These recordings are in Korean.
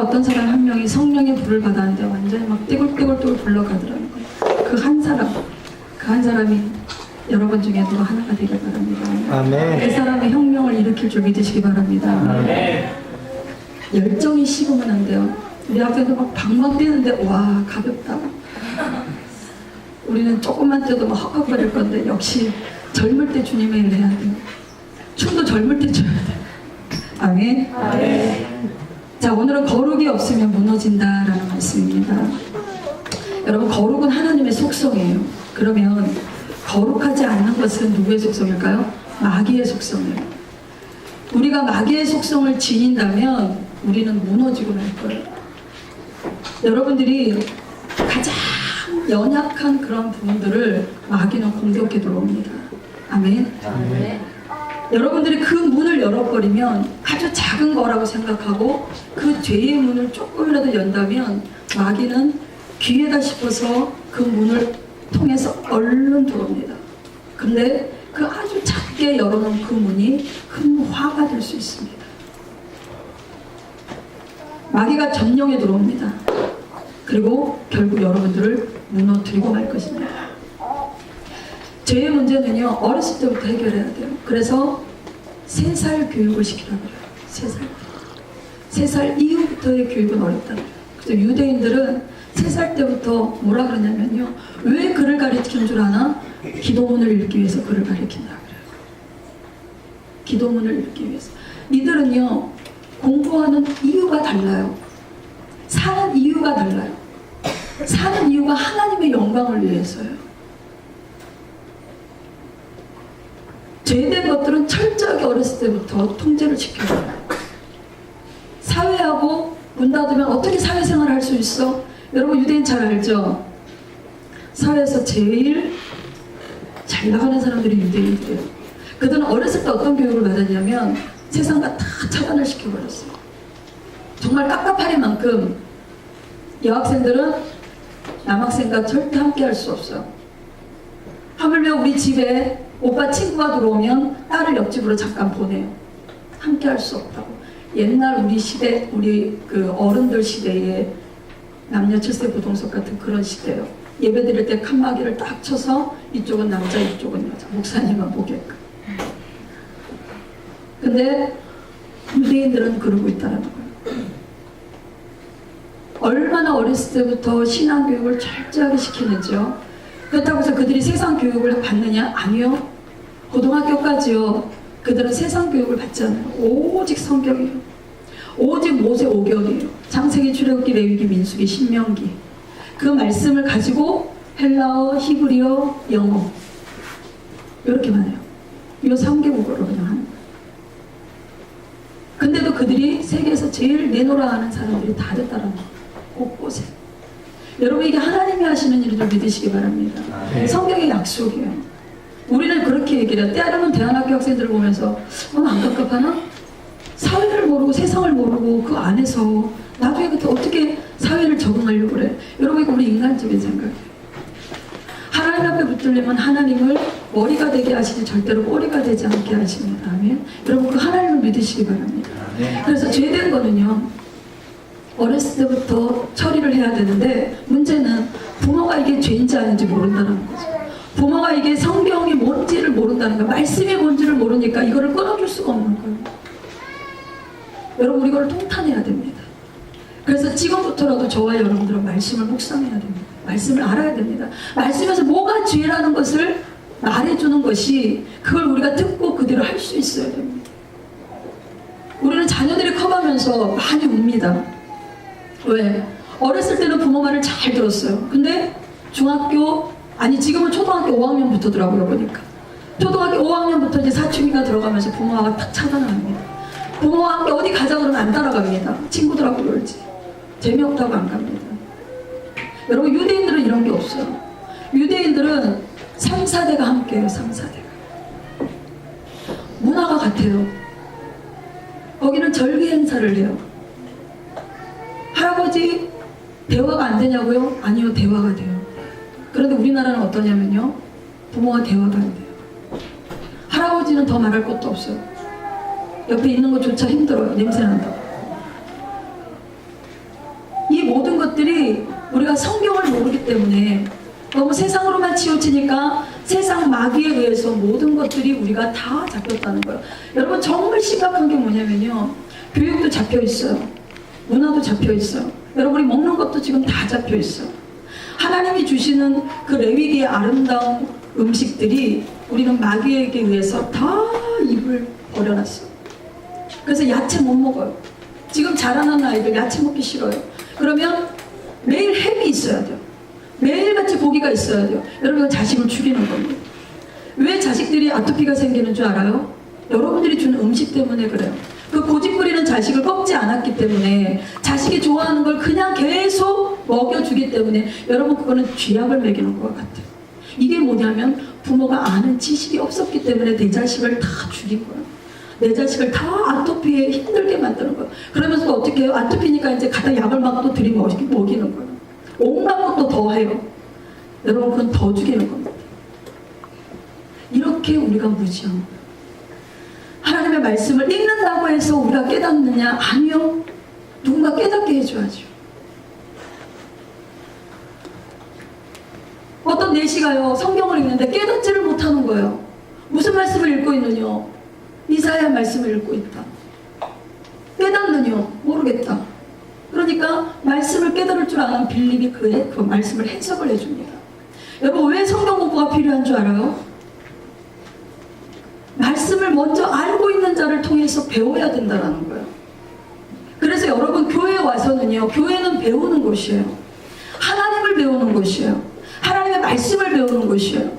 어떤 사람 한 명이 성령의 불을 받았는데 완전히 막 떼굴떼굴떼굴 굴러가더라는 거예요. 그 한 사람이 여러분 중에 누가 하나가 되길 바랍니다. 아멘. 그 사람의 혁명을 일으킬 줄 믿으시기 바랍니다. 아멘. 열정이 식으면 안 돼요. 우리 학생도 막 방방 뛰는데 와 가볍다. 우리는 조금만 뛰어도 막 헉헉거릴 건데 역시 젊을 때 주님의 일을 해야 돼요. 춤도 젊을 때 춰야 돼요. 아멘. 아멘. 자, 오늘은 거룩이 없으면 무너진다라는 말씀입니다. 여러분, 거룩은 하나님의 속성이에요. 그러면 거룩하지 않는 것은 누구의 속성일까요? 마귀의 속성이에요. 우리가 마귀의 속성을 지닌다면 우리는 무너지고 말 거예요. 여러분들이 가장 연약한 그런 부분들을 마귀는 공격해 들어옵니다. 아멘. 아멘. 여러분들이 그 문을 열어버리면 아주 작은 거라고 생각하고 그 죄의 문을 조금이라도 연다면 마귀는 기회다 싶어서 그 문을 통해서 얼른 들어옵니다. 근데 그 아주 작게 열어놓은 그 문이 큰 화가 될 수 있습니다. 마귀가 점령에 들어옵니다. 그리고 결국 여러분들을 무너뜨리고 말 것입니다. 죄의 문제는요, 어렸을 때부터 해결해야 돼요. 그래서 3살 교육을 시키라고 그래요. 3살 이후부터의 교육은 어렵다고 그래요. 그래서 유대인들은 3살 때부터 뭐라 그러냐면요, 왜 글을 가르치는 줄 아나? 기도문을 읽기 위해서 글을 가르친다 그래요. 기도문을 읽기 위해서. 이들은요, 공부하는 이유가 달라요. 사는 이유가 달라요. 사는 이유가 하나님의 영광을 위해서요. 죄된 것들은 철저하게 어렸을 때부터 통제를 시켜요. 사회하고 문 닫으면 어떻게 사회생활을 할 수 있어? 여러분 유대인 잘 알죠? 사회에서 제일 잘 나가는 사람들이 유대인들이에요. 그들은 어렸을 때 어떤 교육을 받았냐면 세상과 다 차단을 시켜버렸어요. 정말 깝깝할 만큼 여학생들은 남학생과 절대 함께 할 수 없어요. 하물며 우리 집에 오빠 친구가 들어오면 딸을 옆집으로 잠깐 보내요. 함께 할 수 없다고. 옛날 우리 시대, 우리 그 어른들 시대에 남녀 칠세 부동석 같은 그런 시대예요. 예배 드릴 때 칸막이를 딱 쳐서 이쪽은 남자, 이쪽은 여자. 목사님만 보게끔. 근데 유대인들은 그러고 있다는 거예요. 얼마나 어렸을 때부터 신앙교육을 철저하게 시키는지요. 그렇다고 해서 그들이 세상 교육을 받느냐? 아니요. 고등학교까지요. 그들은 세상 교육을 받지 않아요. 오직 성경이에요. 오직 모세 오경이에요. 창세기, 출애굽기, 레위기, 민수기, 신명기. 그 말씀을 가지고 헬라어, 히브리어, 영어 이렇게만 해요. 이 3개국어로 그냥 하는 거예요. 근데도 그들이 세계에서 제일 내노라 하는 사람들이 다 됐다는 거예요. 곳곳에. 여러분 이게 하나님이 하시는 일을 믿으시기 바랍니다. 성경의 약속이에요. 우리는 그렇게 얘기를 해요. 때로는 대안학교 학생들을 보면서 안 갑갑하나? 사회를 모르고 세상을 모르고 그 안에서 나중에 그때 어떻게 사회를 적응하려고 그래? 여러분 이거 우리 인간적인 생각이에요. 하나님 앞에 붙들려면 하나님을 머리가 되게 하시지 절대로 꼬리가 되지 않게 하십니다. 아멘. 여러분 그 하나님을 믿으시기 바랍니다. 그래서 죄된 거는요, 어렸을 때부터 처리를 해야 되는데 문제는 부모가 이게 죄인지 아닌지 모른다는 거죠. 부모가 이게 성경이 뭔지를 모른다는 거예요. 말씀이 뭔지를 모르니까 이거를 끊어줄 수가 없는 거예요. 여러분 우리 이걸 통탄해야 됩니다. 그래서 지금부터라도 저와 여러분들은 말씀을 묵상해야 됩니다. 말씀을 알아야 됩니다. 말씀에서 뭐가 죄라는 것을 말해주는 것이 그걸 우리가 듣고 그대로 할 수 있어야 됩니다. 우리는 자녀들이 커가면서 많이 웁니다. 왜? 어렸을 때는 부모 말을 잘 들었어요. 근데 중학교, 아니 지금은 초등학교 5학년부터더라고요 보니까. 초등학교 5학년부터 이제 사춘기가 들어가면서 부모가 딱 차단합니다. 부모와 함께 어디 가자 그러면 안 따라갑니다. 친구들하고 놀지. 재미없다고 안 갑니다. 여러분 유대인들은 이런 게 없어요. 유대인들은 3, 4대가 함께해요. 3, 4대가. 문화가 같아요. 거기는 절기 행사를 해요. 할아버지 대화가 안 되냐고요? 아니요, 대화가 돼요. 그런데 우리나라는 어떠냐면요, 부모가 대화가 안 돼요. 할아버지는 더 말할 것도 없어요. 옆에 있는 것조차 힘들어요. 냄새 난다고. 우리가 성경을 모르기 때문에 너무 세상으로만 치우치니까 세상 마귀에 의해서 모든 것들이 우리가 다 잡혔다는 거예요. 여러분 정말 심각한 게 뭐냐면요. 교육도 잡혀 있어요. 문화도 잡혀 있어요. 여러분이 먹는 것도 지금 다 잡혀 있어요. 하나님이 주시는 그 레위기의 아름다운 음식들이 우리는 마귀에게 의해서 다 입을 버려놨어요. 그래서 야채 못 먹어요. 지금 자라나는 아이들 야채 먹기 싫어요. 그러면 매일 햄이 있어야 돼요. 매일같이 고기가 있어야 돼요. 여러분 자식을 죽이는 겁니다. 왜 자식들이 아토피가 생기는 줄 알아요? 여러분들이 주는 음식 때문에 그래요. 그 고집부리는 자식을 꺾지 않았기 때문에 자식이 좋아하는 걸 그냥 계속 먹여주기 때문에 여러분 그거는 쥐약을 먹이는 것 같아요. 이게 뭐냐면 부모가 아는 지식이 없었기 때문에 내 자식을 다 죽인 거예요. 내 자식을 다 아토피에 힘들게 만드는 거예요. 그러면서 또 어떻게 해요? 아토피니까 이제 갖다 약을 막 또 들이먹이는 거예요. 온갖 것도 더 해요. 여러분 그건 더 죽이는 겁니다. 이렇게 우리가 무지합니다. 하나님의 말씀을 읽는다고 해서 우리가 깨닫느냐? 아니요. 누군가 깨닫게 해줘야죠. 어떤 내시가요 성경을 읽는데 깨닫지를 못하는 거예요. 무슨 말씀을 읽고 있느냐? 이사야 말씀을 읽고 있다. 깨닫느냐? 모르겠다. 그러니까 말씀을 깨달을 줄 아는 빌립이 그 말씀을 해석을 해줍니다. 여러분 왜 성경 공부가 필요한 줄 알아요? 말씀을 먼저 알고 있는 자를 통해서 배워야 된다는 거예요. 그래서 여러분 교회에 와서는요, 교회는 배우는 곳이에요. 하나님을 배우는 곳이에요. 하나님의 말씀을 배우는 곳이에요.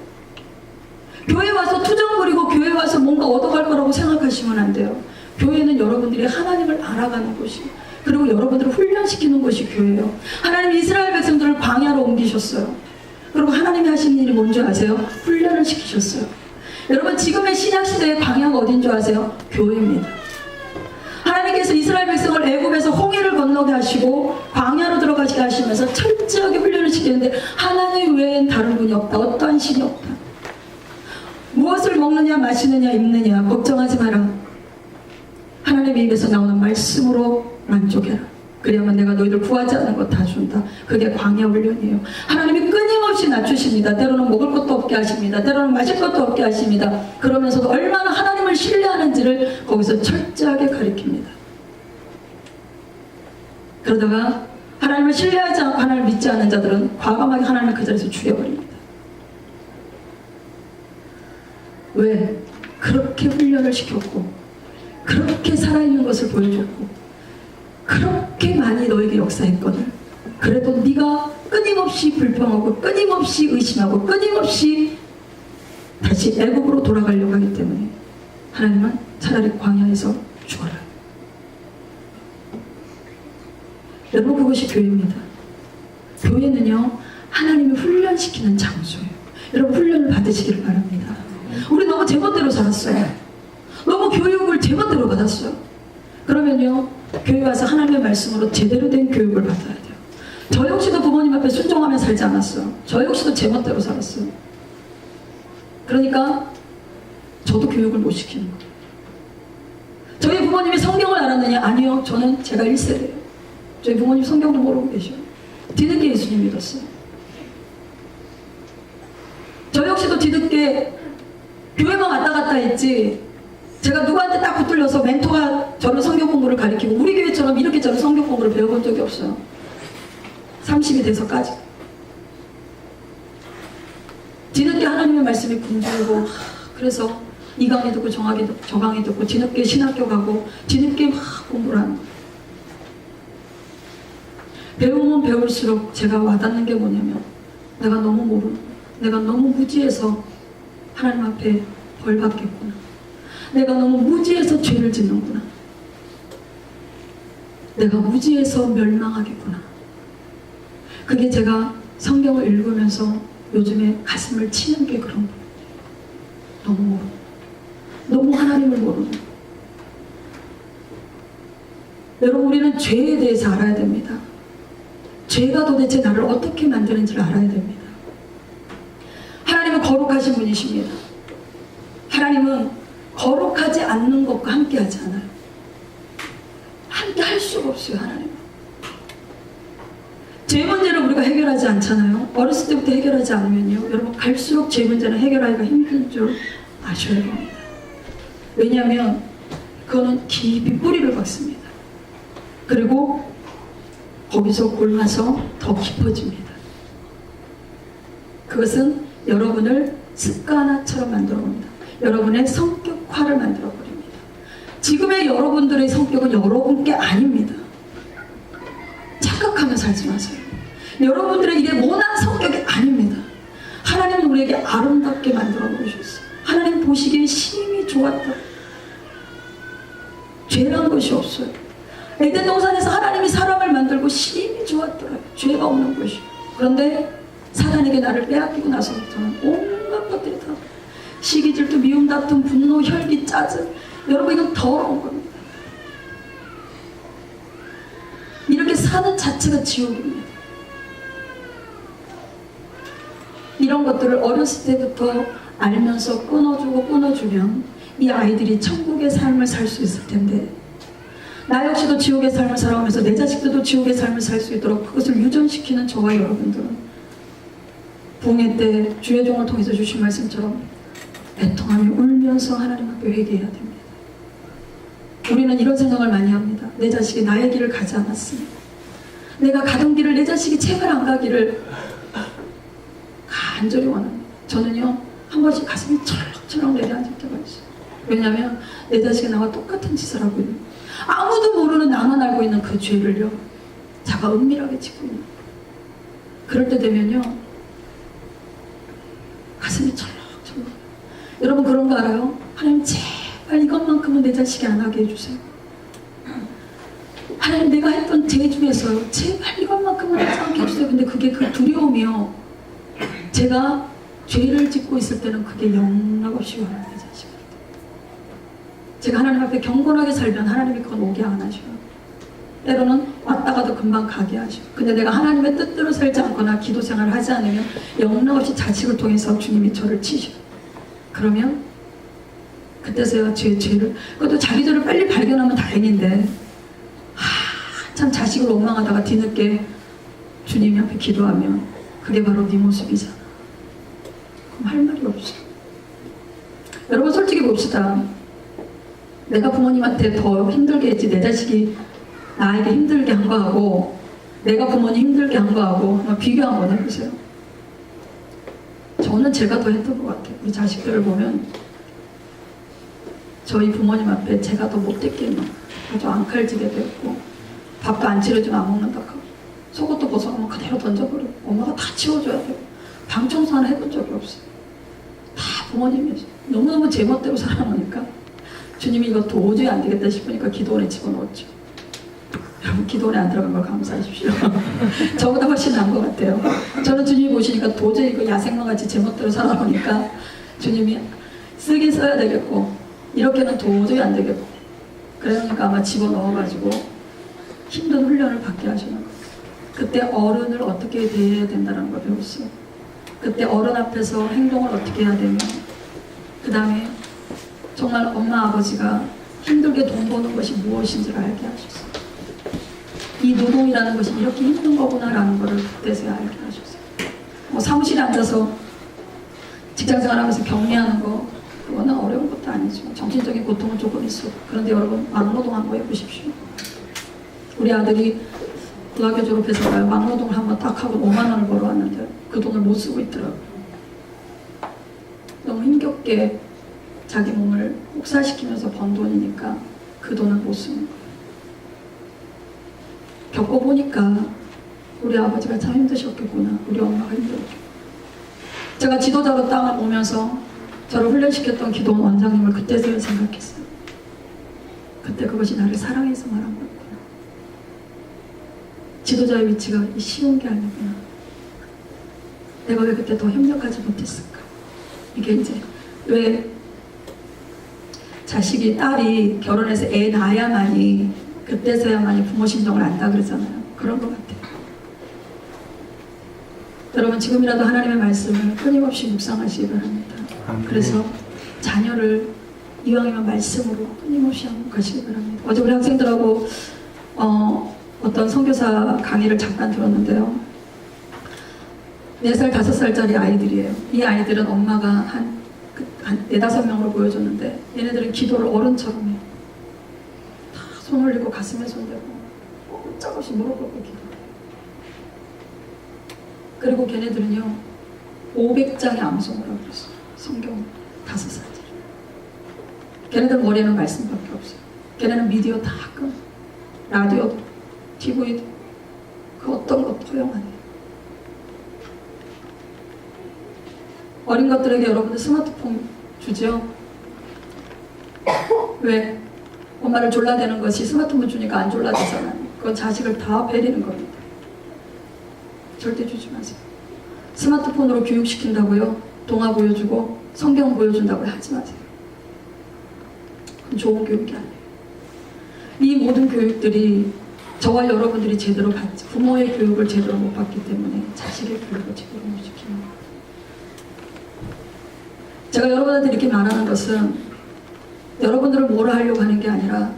교회 와서 투정 부리고 교회 와서 뭔가 얻어갈 거라고 생각하시면 안 돼요. 교회는 여러분들이 하나님을 알아가는 곳이에요. 그리고 여러분들을 훈련시키는 것이 교회예요. 하나님이 이스라엘 백성들을 광야로 옮기셨어요. 그리고 하나님이 하신 일이 뭔지 아세요? 훈련을 시키셨어요. 여러분 지금의 신약시대의 광야가 어딘 줄 아세요? 교회입니다. 하나님께서 이스라엘 백성을 애굽에서 홍해를 건너게 하시고 광야로 들어가게 하시면서 철저하게 훈련을 시키는데 하나님 외엔 다른 분이 없다. 어떠한 신이 없다. 무엇을 먹느냐 마시느냐 입느냐 걱정하지 마라. 하나님의 입에서 나오는 말씀으로 만족해라. 그래야만 내가 너희들 구하지 않는 것 다 준다. 그게 광야 훈련이에요. 하나님이 끊임없이 낮추십니다. 때로는 먹을 것도 없게 하십니다. 때로는 마실 것도 없게 하십니다. 그러면서도 얼마나 하나님을 신뢰하는지를 거기서 철저하게 가리킵니다. 그러다가 하나님을 신뢰하지 않고 하나님을 믿지 않는 자들은 과감하게 하나님을 그 자리에서 죽여버립니다. 왜? 그렇게 훈련을 시켰고 그렇게 살아있는 것을 보여줬고 그렇게 많이 너에게 역사했거든. 그래도 네가 끊임없이 불평하고 끊임없이 의심하고 끊임없이 다시 애굽으로 돌아가려고 하기 때문에 하나님은 차라리 광야에서 죽어라. 여러분 그것이 교회입니다. 교회는요 하나님을 훈련시키는 장소예요. 여러분 훈련을 받으시기를 바랍니다. 우리 너무 제멋대로 살았어요. 너무 교육을 제멋대로 받았어요. 그러면요 교회 와서 하나님의 말씀으로 제대로 된 교육을 받아야 돼요. 저 역시도 부모님 앞에 순종하며 살지 않았어요. 저 역시도 제멋대로 살았어요. 그러니까 저도 교육을 못 시키는 거예요. 저희 부모님이 성경을 알았느냐? 아니요. 저는 제가 1세대예요. 저희 부모님 성경도 모르고 계셔요. 뒤늦게 예수님 믿었어요. 저 역시도 뒤늦게 교회만 왔다 갔다 했지 제가 누구한테 딱 붙들려서 멘토가 저를 성경 공부를 가르치고 우리 교회처럼 이렇게 저를 성경 공부를 배워본 적이 없어요. 30이 돼서까지. 뒤늦게 하나님의 말씀이 굶주리고 그래서 이 강의 듣고 저 강의 듣고 뒤늦게 신학교 가고 뒤늦게 막 공부를 하는 거예요. 배우면 배울수록 제가 와닿는 게 뭐냐면 내가 너무 모르는 거예요. 내가 너무 무지해서 하나님 앞에 벌 받겠구나. 내가 너무 무지해서 죄를 짓는구나. 내가 무지해서 멸망하겠구나. 그게 제가 성경을 읽으면서 요즘에 가슴을 치는 게 그런 거예요. 너무 모르고 너무 하나님을 모르는 거예요. 여러분 우리는 죄에 대해서 알아야 됩니다. 죄가 도대체 나를 어떻게 만드는지를 알아야 됩니다. 하나님은 거룩하신 분이십니다. 하나님은 거룩하지 않는 것과 함께 하지 않아요. 함께 할 수가 없어요. 하나님은 죄 문제를 우리가 해결하지 않잖아요. 어렸을 때부터 해결하지 않으면요, 여러분 갈수록 죄 문제는 해결하기가 힘든 줄 아셔야 됩니다. 왜냐하면 그거는 깊이 뿌리를 박습니다. 그리고 거기서 골라서 더 깊어집니다. 그것은 여러분을 습관화처럼 만들어 봅니다. 여러분의 성격화를 만들어 버립니다. 지금의 여러분들의 성격은 여러분께 아닙니다. 착각하며 살지 마세요. 여러분들의 이게 모난 성격이 아닙니다. 하나님은 우리에게 아름답게 만들어 놓으셨어요. 하나님 보시기에 심히 좋았다. 죄란 것이 없어요. 에덴 동산에서 하나님이 사람을 만들고 심히 좋았더라고요. 죄가 없는 것이. 그런데 사단에게 나를 빼앗기고 나서부터는 온갖 것들이 다 시기, 질투, 미움, 다툼, 분노, 혈기, 짜증. 여러분 이건 더러운 겁니다. 이렇게 사는 자체가 지옥입니다. 이런 것들을 어렸을 때부터 알면서 끊어주면 이 아이들이 천국의 삶을 살 수 있을 텐데, 나 역시도 지옥의 삶을 살아가면서 내 자식들도 지옥의 삶을 살 수 있도록 그것을 유전시키는 저와 여러분들은 부흥회 때 주의 종을 통해서 주신 말씀처럼 애통하며 울면서 하나님 앞에 회개해야 됩니다. 우리는 이런 생각을 많이 합니다. 내 자식이 나의 길을 가지 않았으니, 내가 가던 길을 내 자식이 제발 안 가기를 간절히 원합니다. 저는요, 한 번씩 가슴이 철렁철렁 내려앉을 때가 있어요. 왜냐하면 내 자식이 나와 똑같은 짓을 하고 있는, 아무도 모르는 나만 알고 있는 그 죄를요, 자가 은밀하게 짓고 있는. 그럴 때 되면요, 가슴이 철렁철렁. 여러분 그런 거 알아요? 하나님 제발 이것만큼은 내 자식이 안 하게 해주세요. 하나님 내가 했던 죄 중에서요, 제발 이것만큼은 하지 않게 해주세요. 근데 그게 그 두려움이요, 제가 죄를 짓고 있을 때는 그게 영락없이 와요. 내 자식한테. 제가 하나님 앞에 경건하게 살면 하나님이 그건 오게 안 하셔요. 때로는 왔다가도 금방 가게 하셔. 근데 내가 하나님의 뜻대로 살지 않거나 기도 생활을 하지 않으면 영락없이 자식을 통해서 주님이 저를 치셔. 그러면 그때서야 죄를, 그것도 자기 죄를 빨리 발견하면 다행인데, 참 자식을 원망하다가 뒤늦게 주님 앞에 기도하면 그게 바로 네 모습이잖아. 그럼 할 말이 없어. 여러분 솔직히 봅시다. 내가 부모님한테 더 힘들게 했지, 내 자식이 나에게 힘들게 한 거하고 내가 부모님 힘들게 한 거하고 한번 비교 한번 해보세요. 저는 제가 더 했던 것 같아요. 우리 자식들을 보면 저희 부모님 앞에 제가 더 못됐게 막 아주 앙칼지게 됐고, 밥도 안 차려주면 안 먹는다 하고, 속옷도 벗어나면 그대로 던져버리고, 엄마가 다 치워줘야 되고, 방 청소 하나 해본 적이 없어요. 다 부모님이었어요. 너무너무 제멋대로 살아보니까 주님이 이거 도저히 안 되겠다 싶으니까 기도원에 집어넣었죠. 여러분 기도원에 안 들어간 걸 감사하십시오. 저보다 훨씬 나은 것 같아요. 저는 주님이 보시니까 도저히 이거 야생마 같이 제멋대로 살아보니까 주님이 쓰긴 써야 되겠고 이렇게는 도저히 안 되겠고, 그러니까 아마 집어넣어가지고 힘든 훈련을 받게 하시는 거예요. 그때 어른을 어떻게 대해야 된다는 걸 배웠어요. 그때 어른 앞에서 행동을 어떻게 해야 되며, 그 다음에 정말 엄마 아버지가 힘들게 돈 버는 것이 무엇인지를 알게 하셨어요. 이 노동이라는 것이 이렇게 힘든 거구나라는 것을 그때서야 알게 하셨어요. 사무실에 앉아서 직장생활하면서 격리하는 거, 그거는 어려운 것도 아니죠. 정신적인 고통은 조금 있어. 그런데 여러분 막노동 한번 해보십시오. 우리 아들이 고등학교 졸업해서 막노동을 한번 딱 하고 5만 원을 벌어왔는데 그 돈을 못 쓰고 있더라고요. 너무 힘겹게 자기 몸을 혹사시키면서 번 돈이니까 그 돈을 못 쓰는 거예요. 겪어보니까 우리 아버지가 참 힘드셨겠구나, 우리 엄마가 힘들었겠구나. 제가 지도자로 땅을 보면서 저를 훈련시켰던 기도원 원장님을 그때서야 생각했어요. 그때 그것이 나를 사랑해서 말한 거였구나. 지도자의 위치가 쉬운 게 아니구나. 내가 왜 그때 더 협력하지 못했을까. 이게 이제 왜 자식이, 딸이 결혼해서 애 낳아야만이, 그때서야만이 부모 심정을 안다 그러잖아요. 그런 것 같아요. 여러분 지금이라도 하나님의 말씀을 끊임없이 묵상하시기 바랍니다. 그래서 자녀를 이왕이면 말씀으로 끊임없이 한번 가시기 바랍니다. 어제 우리 학생들하고 어떤 선교사 강의를 잠깐 들었는데요. 4살, 5살짜리 아이들이에요. 이 아이들은 엄마가 한 4-5명으로 보여줬는데 얘네들은 기도를 어른처럼 해요. 다 손 올리고 가슴에 손 대고 꼼짝없이 무릎 꿇고 기도해요. 그리고 걔네들은요 500장의 암송을 하고 있어요. 성경 5살짜리. 걔네들 머리에는 말씀밖에 없어요. 걔네는 미디어 다 끊어. 라디오도 TV도 그 어떤 것도 허용 안 해요. 어린 것들에게 여러분들 스마트폰 주죠? 왜? 엄마를 졸라대는 것이 스마트폰 주니까 안 졸라대잖아요. 그건 자식을 다 베리는 겁니다. 절대 주지 마세요. 스마트폰으로 교육시킨다고요? 동화 보여주고 성경 보여준다고 하지 마세요. 그건 좋은 교육이 아니에요. 이 모든 교육들이 저와 여러분들이 제대로 받지, 부모의 교육을 제대로 못 받기 때문에 자식의 교육을 제대로 못 시키는 거예요. 제가 여러분한테 이렇게 말하는 것은 여러분들을 뭐라 하려고 하는 게 아니라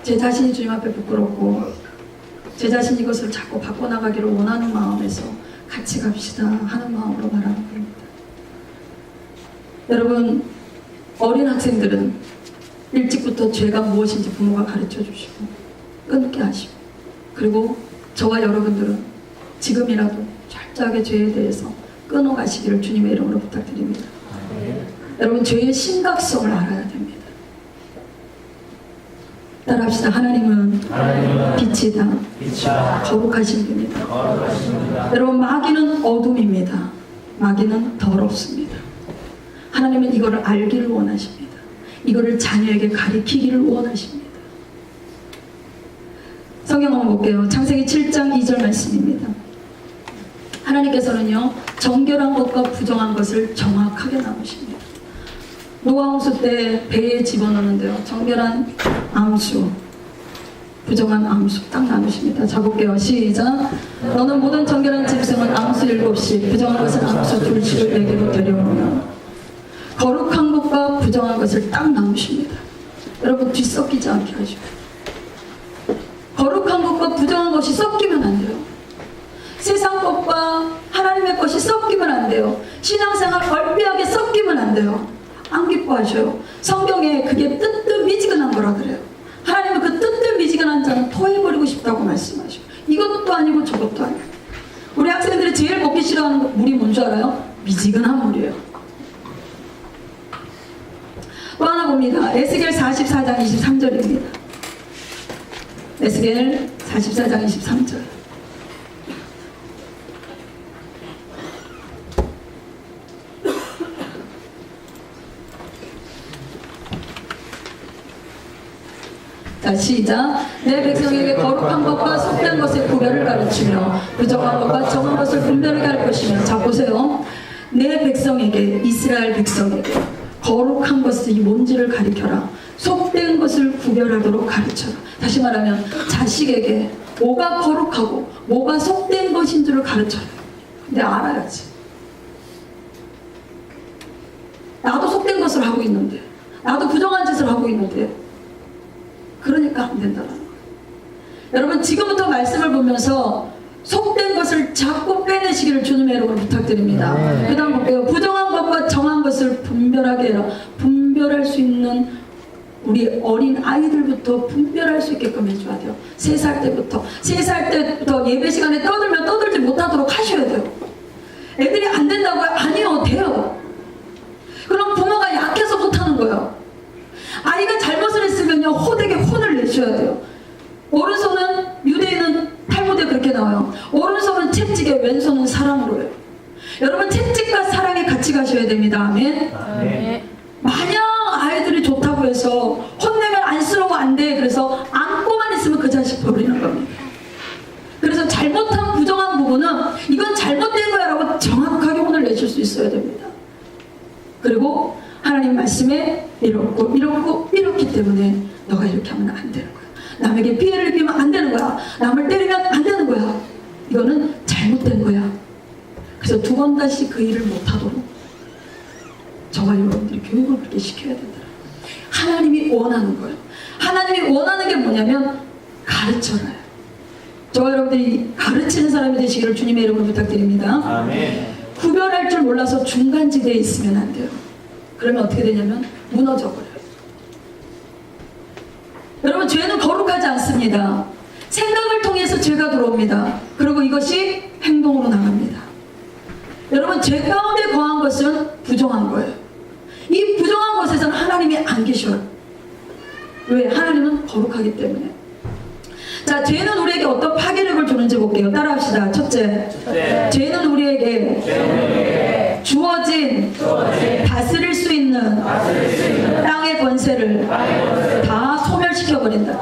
제 자신이 주님 앞에 부끄럽고 제 자신이 이것을 자꾸 바꿔나가기를 원하는 마음에서 같이 갑시다 하는 마음으로 말하는 겁니다. 여러분, 어린 학생들은 일찍부터 죄가 무엇인지 부모가 가르쳐 주시고 끊게 하시고, 그리고 저와 여러분들은 지금이라도 철저하게 죄에 대해서 끊어가시기를 주님의 이름으로 부탁드립니다. 여러분, 죄의 심각성을 알아야 됩니다. 따라합시다. 하나님은 빛이다. 거룩하신 분이다. 여러분, 마귀는 어둠입니다. 마귀는 더럽습니다. 하나님은 이거를 알기를 원하십니다. 이거를 자녀에게 가리키기를 원하십니다. 성경 한번 볼게요. 창세기 7장 2절 말씀입니다. 하나님께서는요 정결한 것과 부정한 것을 정확하게 나누십니다. 노아 홍수 때 배에 집어넣는데요 정결한 암수, 부정한 암수 딱 나누십니다. 자 볼게요. 시작. 너는 모든 정결한 짐승은 암수 7씩, 부정한 것은 암수 2씩을 내게로 데려오면. 거룩한 것과 부정한 것을 딱 나누십니다. 여러분, 뒤섞이지 않게 하죠. 거룩한 것과 부정한 것이 섞이면 안 돼요. 세상 것과 하나님의 것이 섞이면 안 돼요. 신앙생활 얼비하게 섞이면 안 돼요. 안 기뻐하셔요. 성경에 그게 뜨뜻미지근한 거라 그래요. 하나님은 그 뜨뜻미지근한 자는 토해버리고 싶다고 말씀하셔요. 이것도 아니고 저것도 아니고. 우리 학생들이 제일 먹기 싫어하는 물이 뭔 줄 알아요? 미지근한 물이에요. 또 하나 봅니다. 에스겔 44장 23절입니다. 에스겔 44장 23절. 자, 시작. 내 백성에게 거룩한 것과 속된 것의 구별을 가르치며 부정한 것과 정한 것을 분별하게 할 것이며. 자, 보세요. 내 백성에게, 이스라엘 백성에게 거룩한 것이 뭔지를 가르쳐라. 속된 것을 구별하도록 가르쳐라. 다시 말하면 자식에게 뭐가 거룩하고 뭐가 속된 것인 줄을 가르쳐라. 근데 알아야지. 나도 속된 것을 하고 있는데, 나도 부정한 짓을 하고 있는데, 그러니까 안 된다는 거예요. 여러분, 지금부터 말씀을 보면서 속된 것을 자꾸 빼내시기를 주님의 이름으로 부탁드립니다. 그 다음 볼게요. 부정한 것과 정한 것을 분별하게 해라. 분별할 수 있는 우리 어린 아이들부터 분별할 수 있게끔 해줘야 돼요. 3살 때부터 예배 시간에 떠들면 떠들지 못하도록 하셔야 돼요. 애들이 안 된다고요? 아니요, 돼요. 그럼 부모가 약해서 못하는 거예요. 아이가 잘못을 했으면요 호되게 혼을 내셔야 돼요. 오른손은, 유대인은 탈무드에 그렇게 나와요. 오른손은 채찍에, 왼손은 사랑으로 해요. 여러분, 채찍과 사랑이 같이 가셔야 됩니다. 아멘. 만약 아이들이 좋다고 해서 혼내면 안쓰러워 안 돼. 그래서 안고만 있으면 그 자식 버리는 겁니다. 그래서 잘못한 부정한 부분은 이건 잘못된 거야 라고 정확하게 혼을 내실 수 있어야 됩니다. 그리고 하나님 말씀에 이렇기 때문에 너가 이렇게 하면 안 되는 거야. 남에게 피해를 입히면 안 되는 거야. 남을 때리면 안 되는 거야. 이거는 잘못된 거야. 그래서 2번 다시 그 일을 못하도록 저와 여러분들이 교육을 그렇게 시켜야 된다. 하나님이 원하는 거예요. 하나님이 원하는 게 뭐냐면 가르쳐라요. 저와 여러분들이 가르치는 사람이 되시기를 주님의 이름으로 부탁드립니다. 아멘. 구별할 줄 몰라서 중간지대에 있으면 안 돼요. 그러면 어떻게 되냐면 무너져 버려요. 여러분, 죄는 거룩하지 않습니다. 생각을 통해서 죄가 들어옵니다. 그리고 이것이 행동으로 나갑니다. 여러분, 죄 가운데 거한 것은 부정한 거예요. 이 부정한 곳에서는 하나님이 안 계셔요. 왜? 하나님은 거룩하기 때문에. 자, 죄는 우리에게 어떤 파괴력을 주는지 볼게요. 따라합시다. 첫째, 죄는 우리에게 주어진 다스릴 수 있는 땅의 권세를 다 소멸시켜버린다.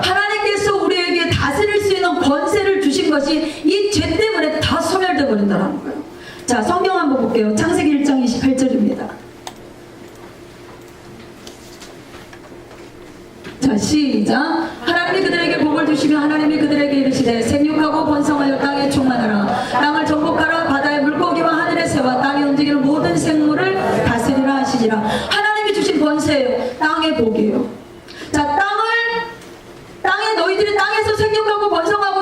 하나님께서 우리에게 다스릴 수 있는 권세를 주신 것이 이 죄 때문에 다 소멸되어 버린다는 거예요. 자, 성경 한번 볼게요. 창세기 1장 28절입니다. 자, 시작. 하나님이 그들에게 복을 주시며 하나님이 그들에게 이르시되 생육하고 번성하여 땅에 충만하라. 땅을 정복하라. 바다의 물고기와 하늘의 새와 땅에 움직이는 모든 생물을 다스리라 하시니라. 하나님이 주신 권세예요. 땅의 복이에요. 자, 땅에 너희들이 땅에서 생육하고 번성하고